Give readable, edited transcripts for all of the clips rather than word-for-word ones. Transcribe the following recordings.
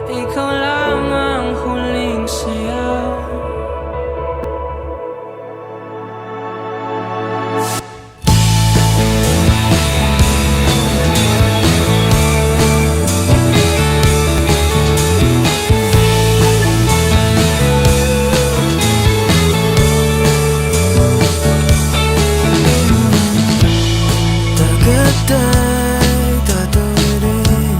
ikaw lang ang huling sayaw. Tagatay tatawirin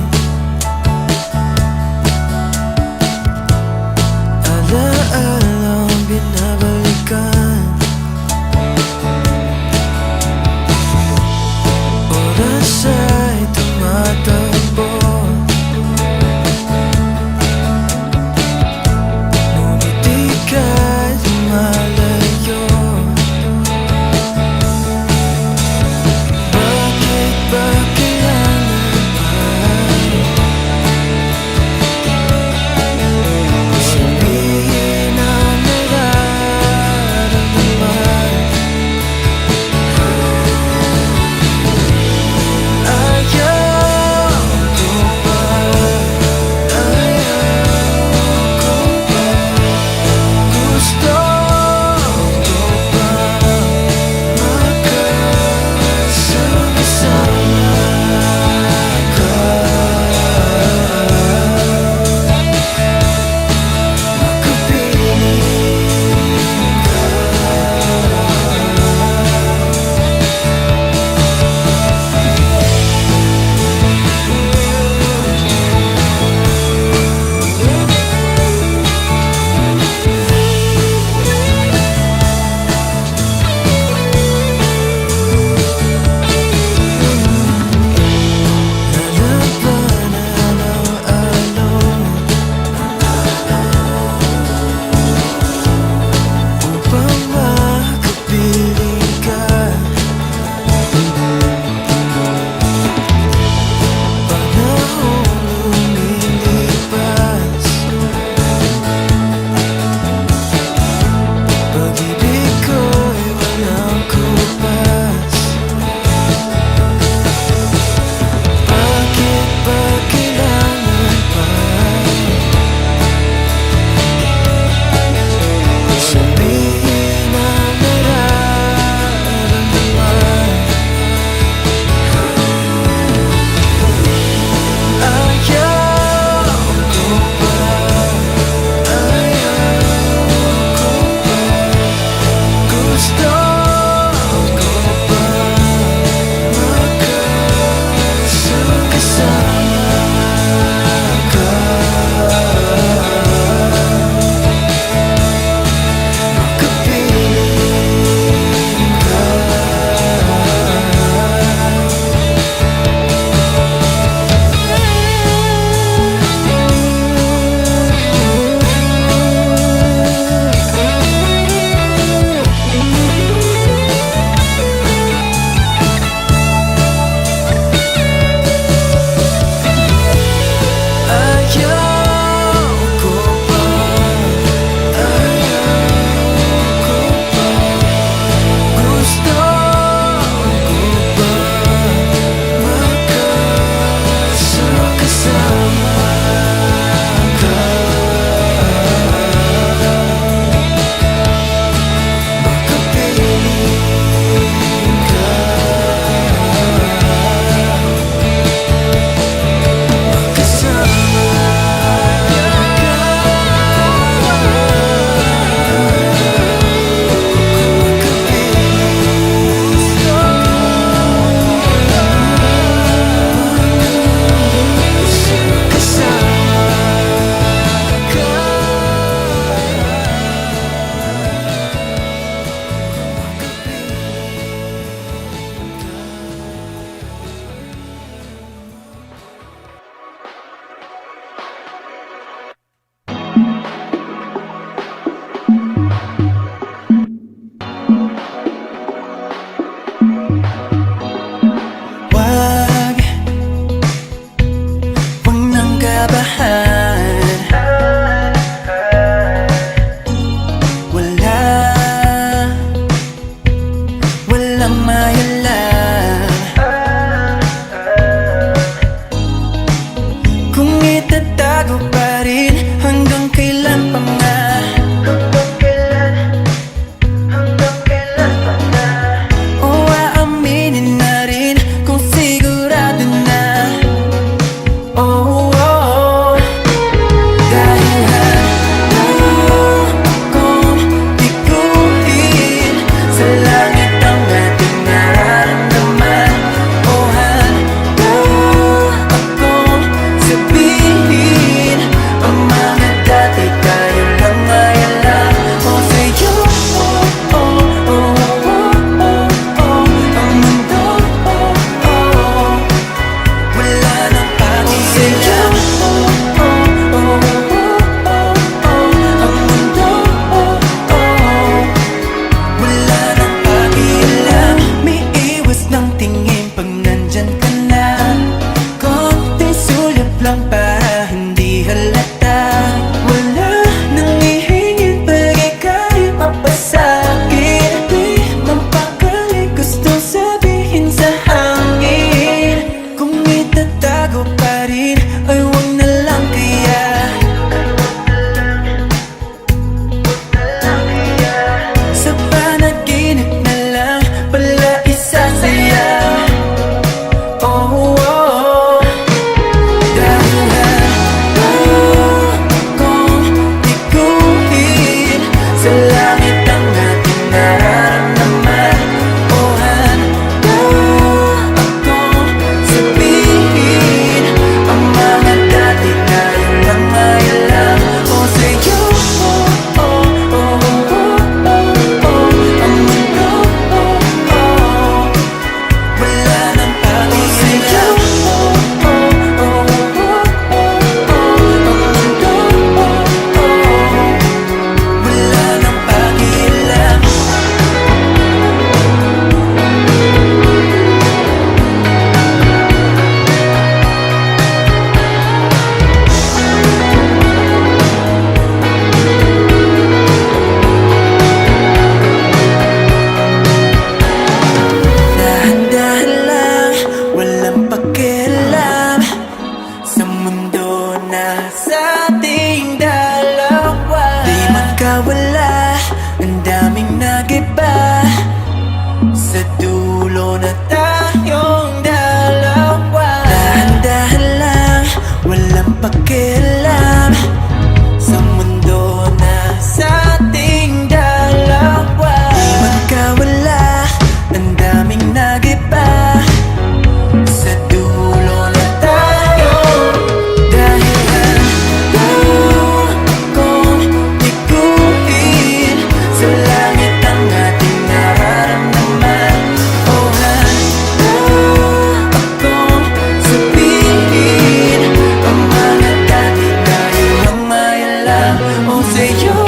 sa'yo. Oh,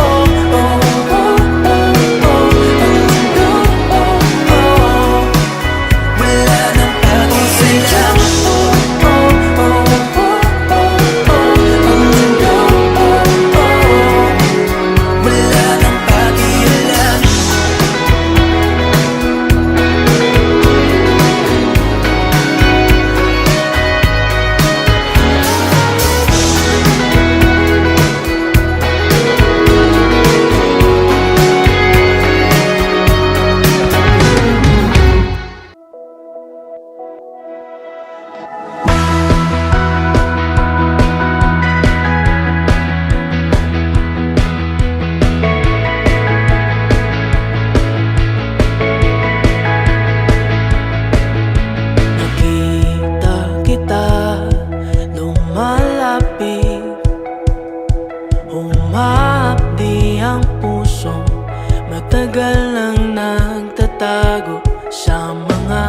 oh, oh, oh, oh, oh. Ang mundo, oh, oh, wala nang pakialam. Oh, oh, oh, oh, oh, oh. Ang mundo, oh, oh, wala nang pakialam. Nakita kita, lumalapit, humahapdi ang puso. Matagal nang nagtatago sa mga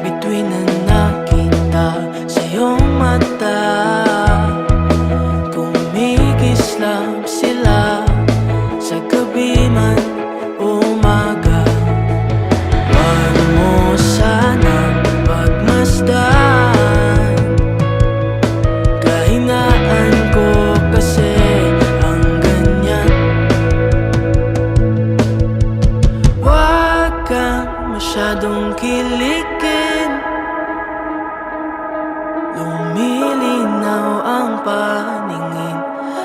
bituin na nakita sa iyong mata. Kumikislap sila sa gabi man o umaga. Wag mo sanang pagmasdan, kahinaan ko kasi ang ganyan. Wag kang masyadong kiligin, lumilinaw ang paningin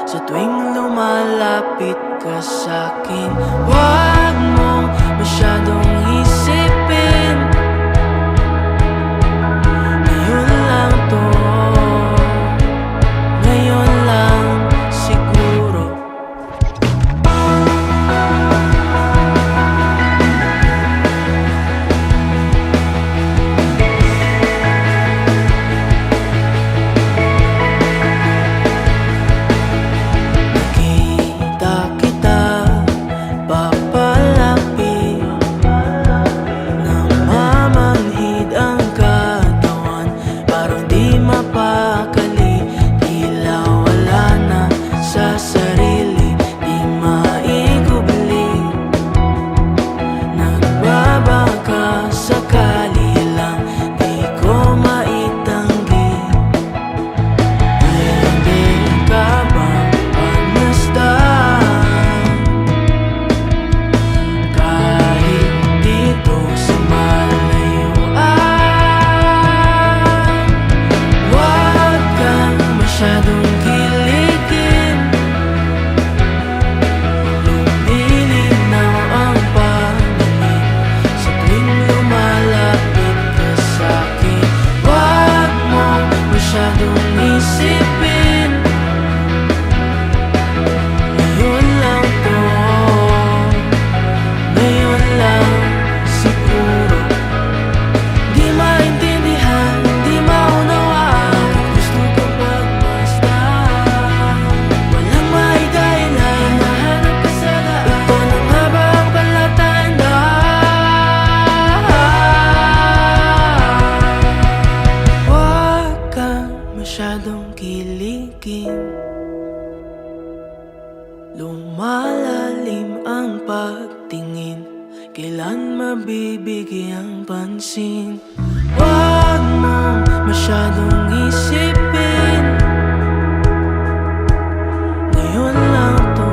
sa tuwing lumalapit ka sa'kin. Wag mo masyadong isipin, ngayon lang to, ngayon lang siguro. Nakita kita, papalapit, namamanhid ang katawan, parang di mapakali. Tila wala na sa sarili, di maikubli. Nagbabaka sakali lang, di ko maitanggi. Pwede ka bang pagmasdan, kahit dito sa malayuan? Huwag kang masyadong kiligin, lumilinaw ang paningin sa tuwing lumalapit ka sa'kin. Huwag mo masyadong isipin, ngayon lang to, ngayon lang siguro. Di maintindihan, di maunawaan, gusto ko pagmasdan. Walang maidahilan, hinahanap ka sa daan. Ito na nga ba ang palatandaan? Huwag kang masyadong kiligin, lumalalim ang pagtingin, kailan mabibigyang pansin? Huwag mong masyadong isipin, ngayon lang to,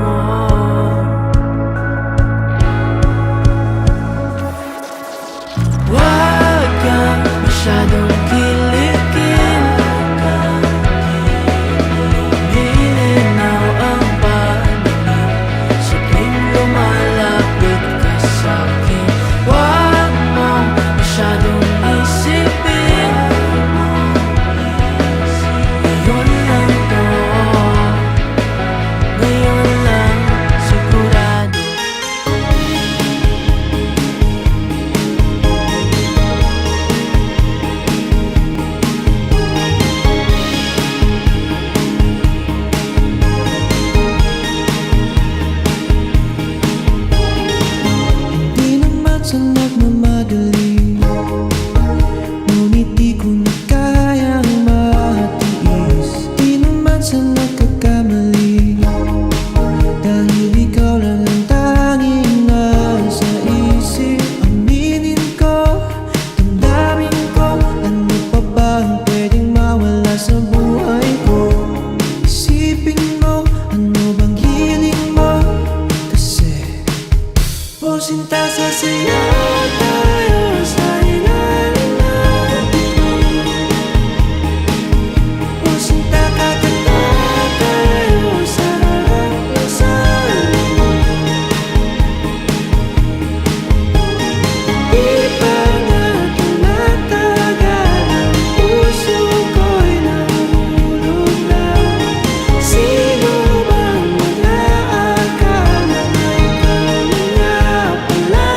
huwag kang masyadong kiligin, lumilinaw ang paningin sa tuwing lumalapit ka sa'kin. Huwag mong masyadong isipin, sinta sasaya tayo sa ilalim ng bituin. O sinta kakanta tayo sa harap ng salamin. Di pa nga tumatagal, ang puso ko'y nahulog na. Sino bang mag-aakala na ikaw na nga pala?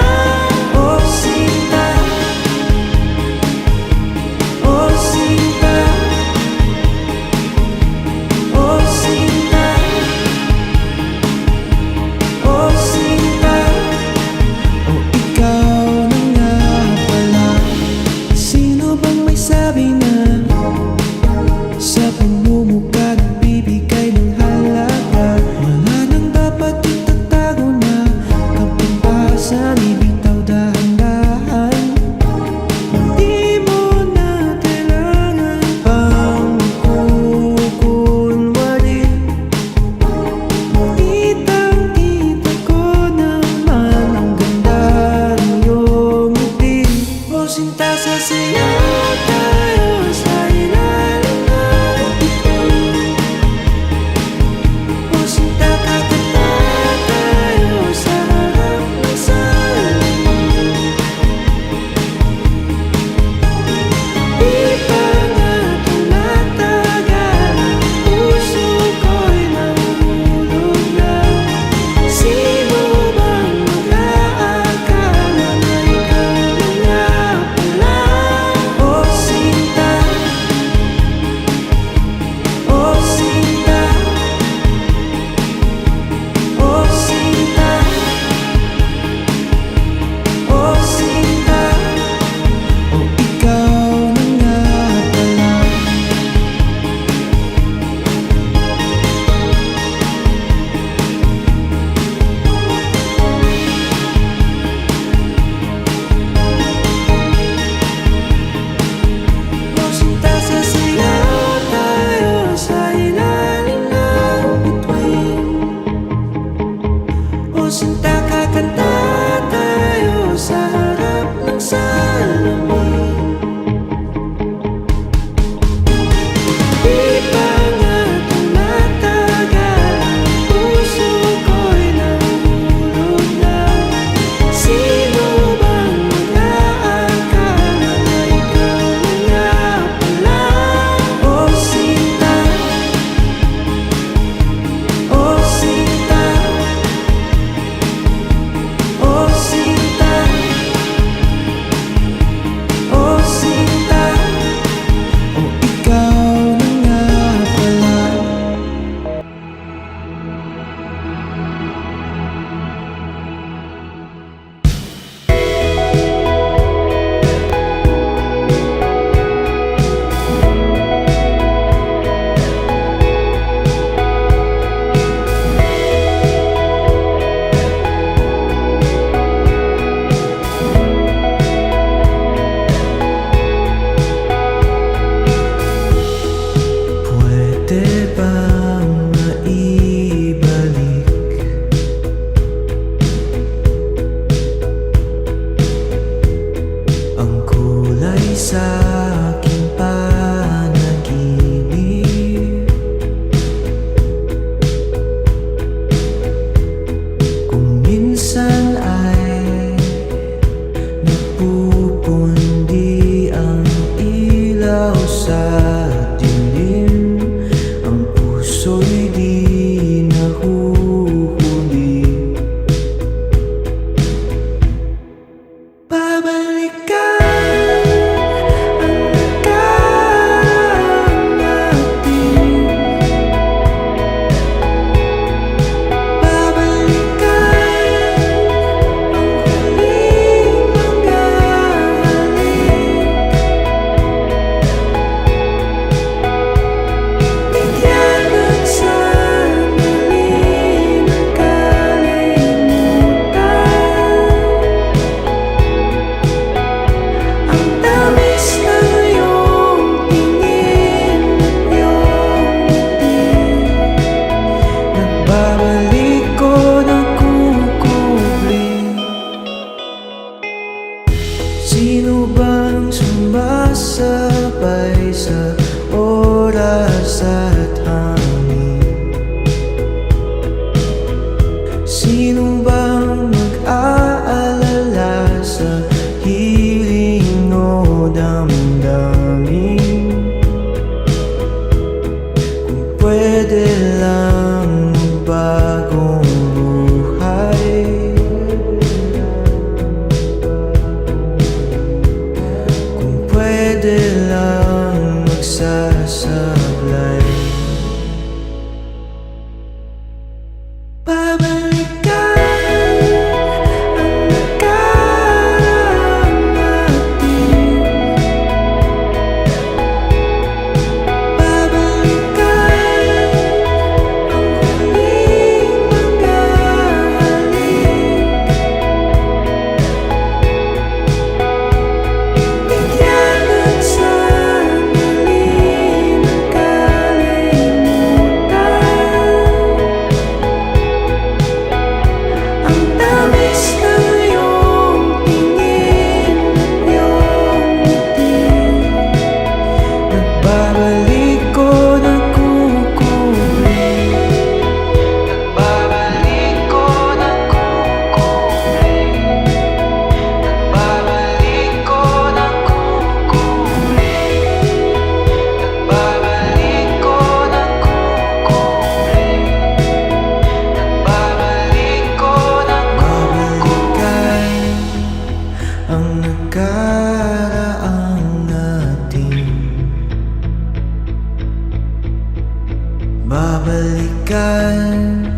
Babalikan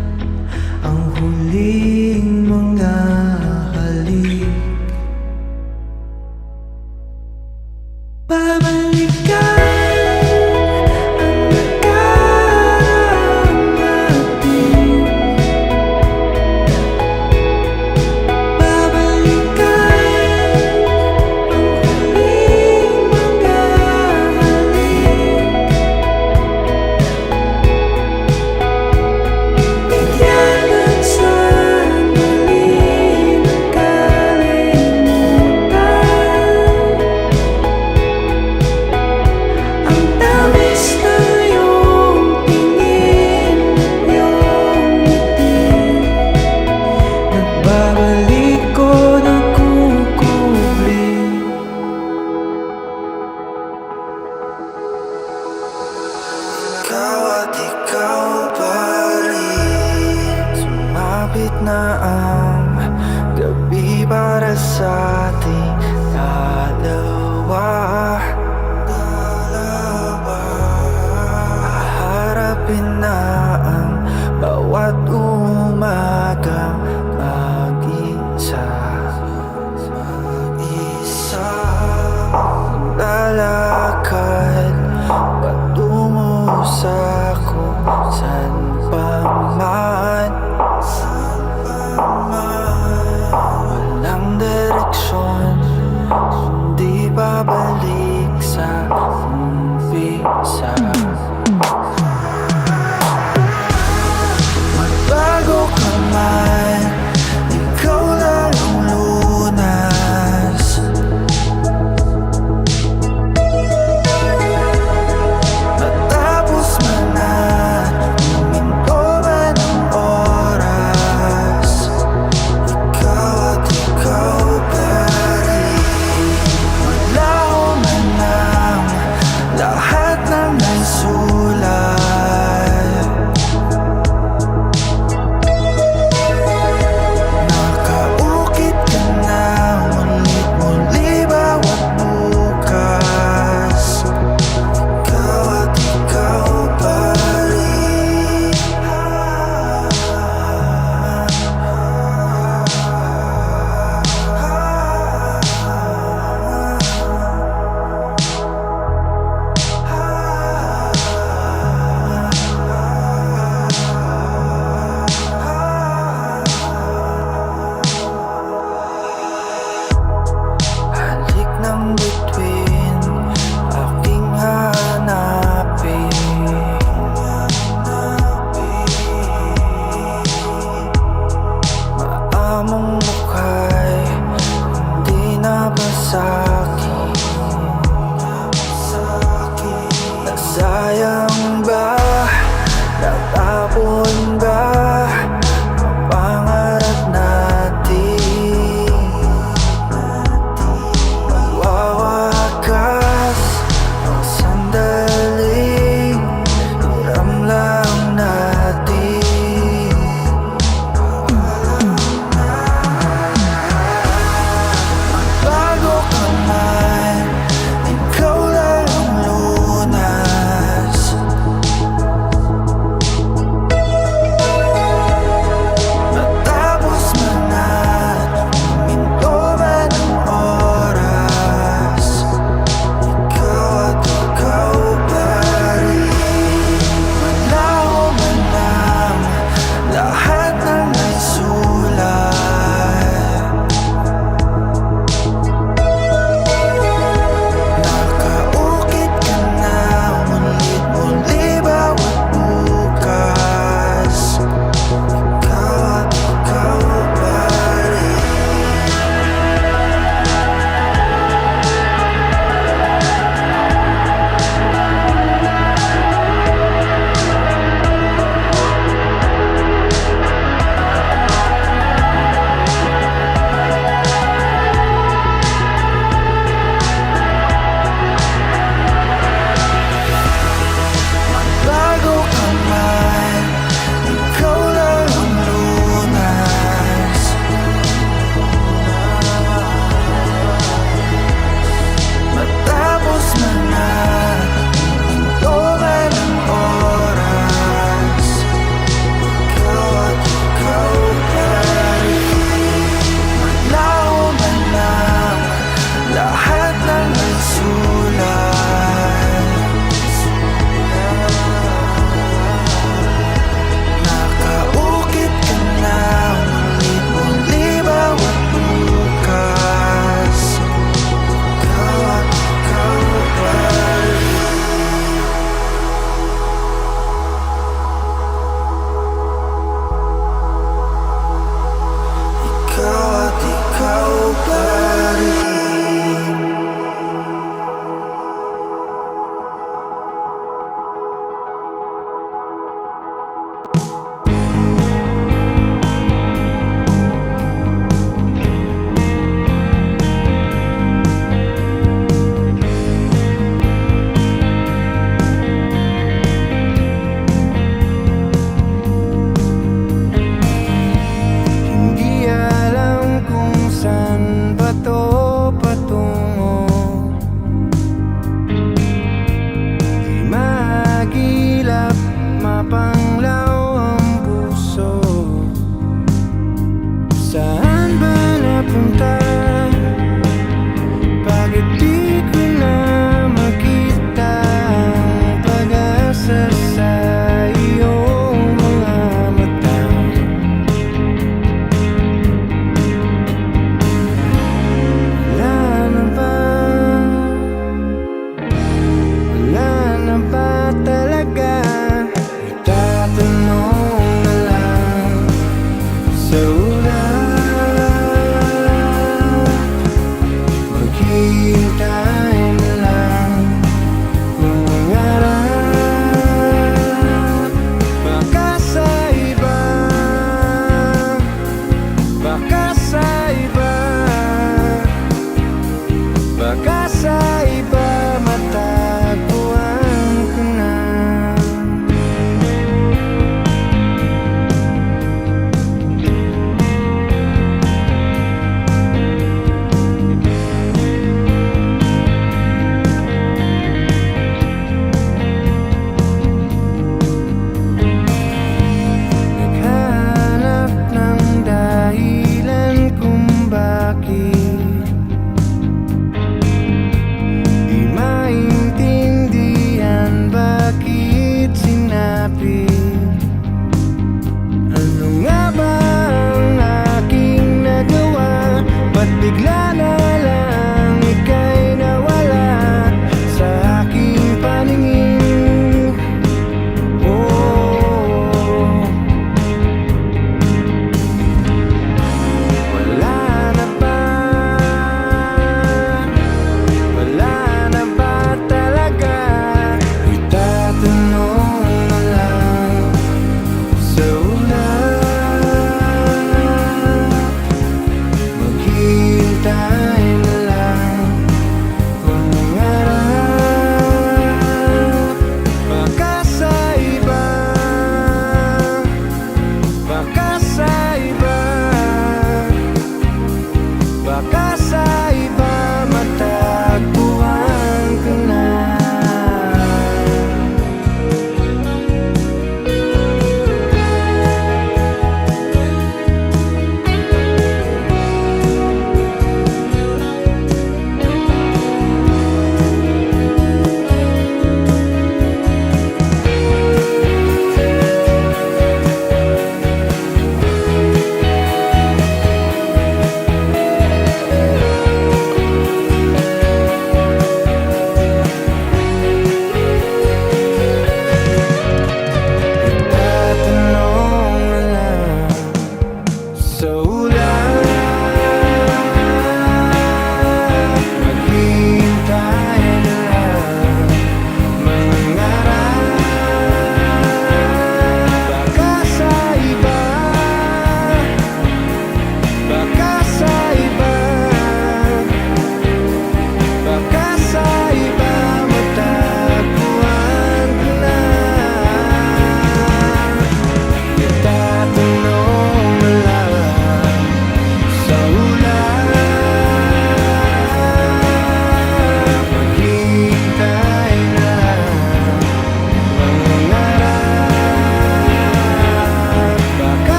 ang huling mga halik. Babalikan ang nakaraan natin. Babalikan ang huling mga halik. Bigyan ng sandali ng kalimutan ang tamis na iyong tingin, iyong ngiti. Nagbabalik ko nagkukubli. Ikaw at ikaw pa rin. Sumapit na ang gabi para sa ating dalawa. Haharapin na ang bawat umagang mag-isa. Lalakad patungo sa kung saan pa man. Walang direksyon, hindi babalik sa umpisa.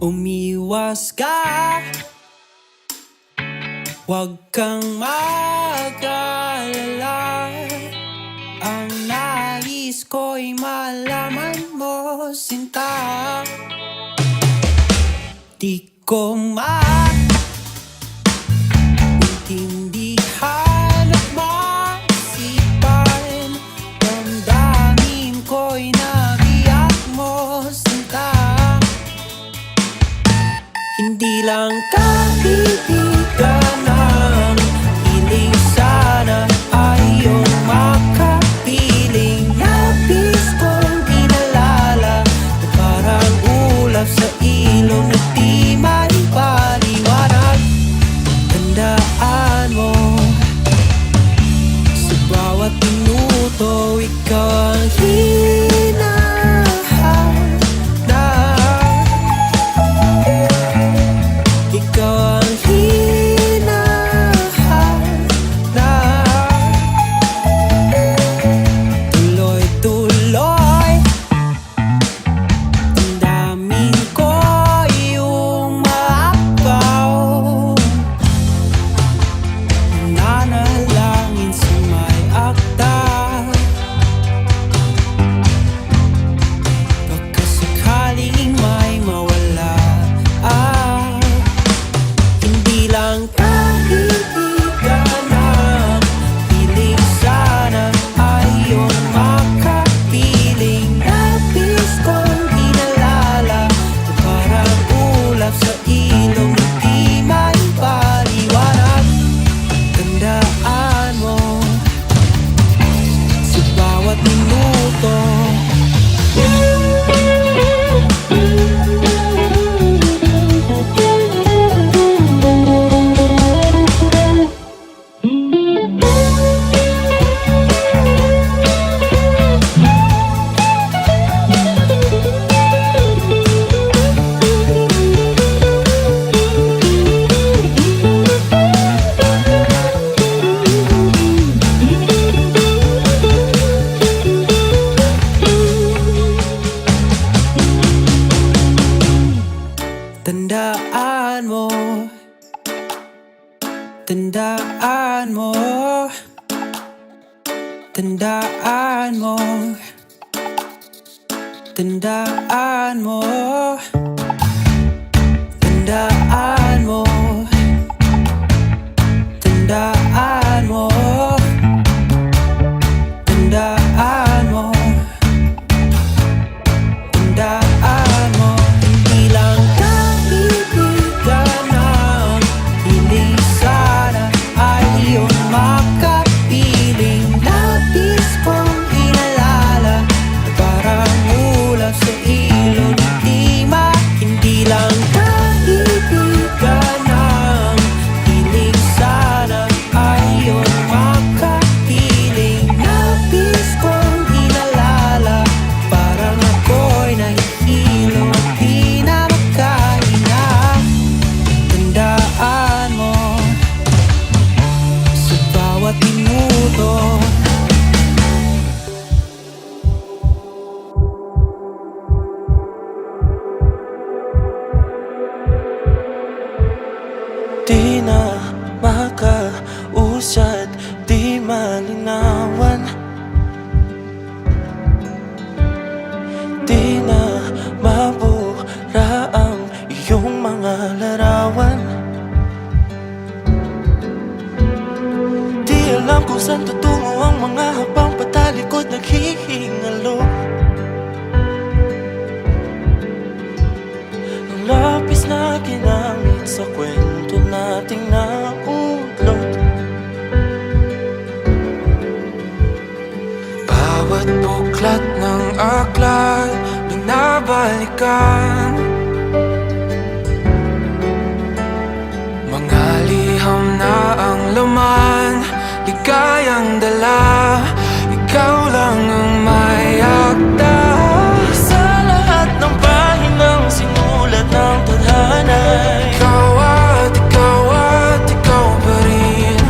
Umiwas ka, huwag kang mag-alala. Ang nais ko'y malaman mo, sinta. Di ko maintindihan at maisipan. Damdamin ko'y nabiyak mo, sinta. Hindi lang kaibigan ang hiling, sana ay iyong makapiling. Nabis kong pinalala na parang ulap sa ilong na di may paliwanag. Tandaan mo, sa bawat minuto ikaw ang hinahanap. Ikaw ang hinahanap. Tuloy-tuloy, damdamin ko iyong maapaw. Nanalangin sa may akda, baka sakaling may mawala. Hindi lang kaibigan ang hiling, sana ay iyong makapiling. Nabis kong pinalala na parang ulap sa ilong na di may paliwanag. Tandaan mo, sa bawat minuto tandaan mo, tandaan mo, tandaan mo, tandaan mo, tandaan mo, tandaan mo, tandaan mo, tandaan mo. Hindi lang kaibigan ang hiling, sana ay iyong makapiling. Nabis kong inalala na parang ulap sa ilong na di hindi lang kaibigan ang hiling, sana ay iyong makapiling. Nabis kong inalala, parang ako'y nahihilo at di na makahinga. Tandaan mo, sa bawat minuto di na makausad, di malinawan. Di na mabura ang iyong mga larawan. Di alam kung saan tutungo ang mga habang patalikod naghihingalo. Ang lapis na ginamit sa kwento nating naudlot. Bawat buklat ng aklat binabalikan, mga liham na ang laman, ligayang dala. Ikaw lang ang may akda sa lahat ng pahinang sinulat ng tadhana. Ikaw at ikaw pa rin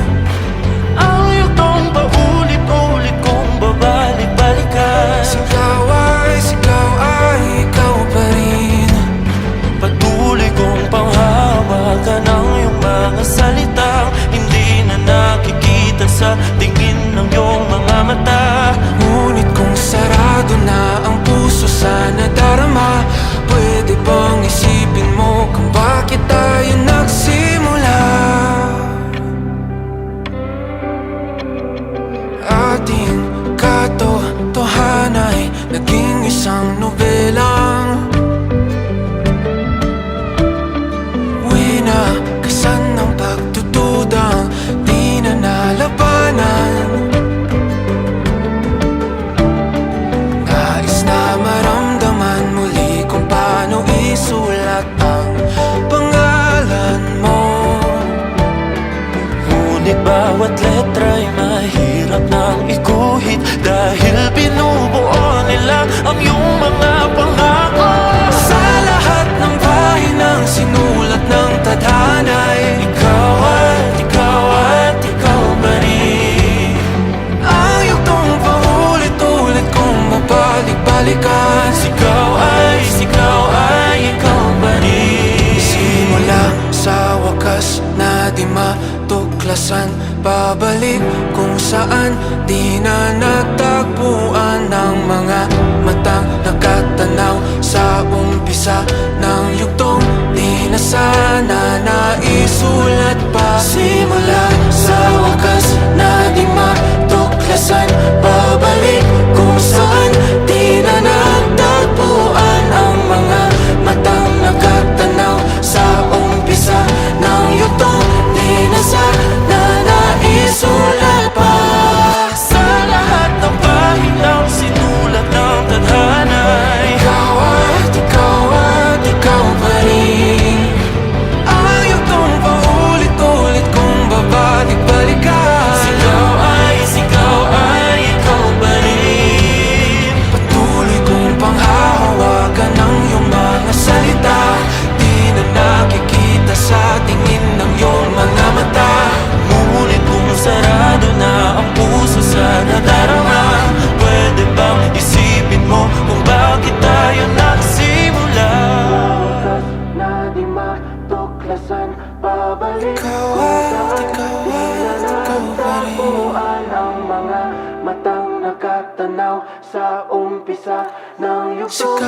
ang yugtong paulit-ulit kong babalik-balikan. Sigaw ay ikaw pa rin. bawat letra'y mahirap nang iguhit dahil binubuo nila ang iyong mga pangako. Sa lahat ng pahinang sinulat ng tadhana'y ikaw at ikaw pa rin. Ang yugtong paulit-ulit kong mabalik-balikan. Sigaw ay ikaw pa rin. Simula sa wakas na di matuklasan, babalik kung saan di na natagpuan ng mga matang nakatanaw sa umpisa ng yugtong di na sana naisulat pa. Simula sa wakas na di matuklasan, babalik kung saan di na natagpuan ang mga matang nakatanaw sa umpisa ng yugtong di na sana naisulat pa. Sa lahat ng pahinang sinulat ng tadhana, ikaw at ikaw pa rin. Ang yugtong paulit-ulit kong babalik-balikan. Sigaw ay ikaw pa rin. Patuloy kong panghahawakan ng iyong mga salita. Di na nakikita sa tingin ng iyong mga mata. Ngunit kung sarado na ang puso sa nadarama, pwede bang isipin mo kung bakit tayo nagsimula? Na di matuklasan, babalik ikaw pa rin. Ang mga matang nakatanaw sa umpisa ng yugtong.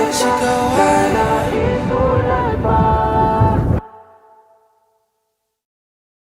Sigaw ay naisulat pa.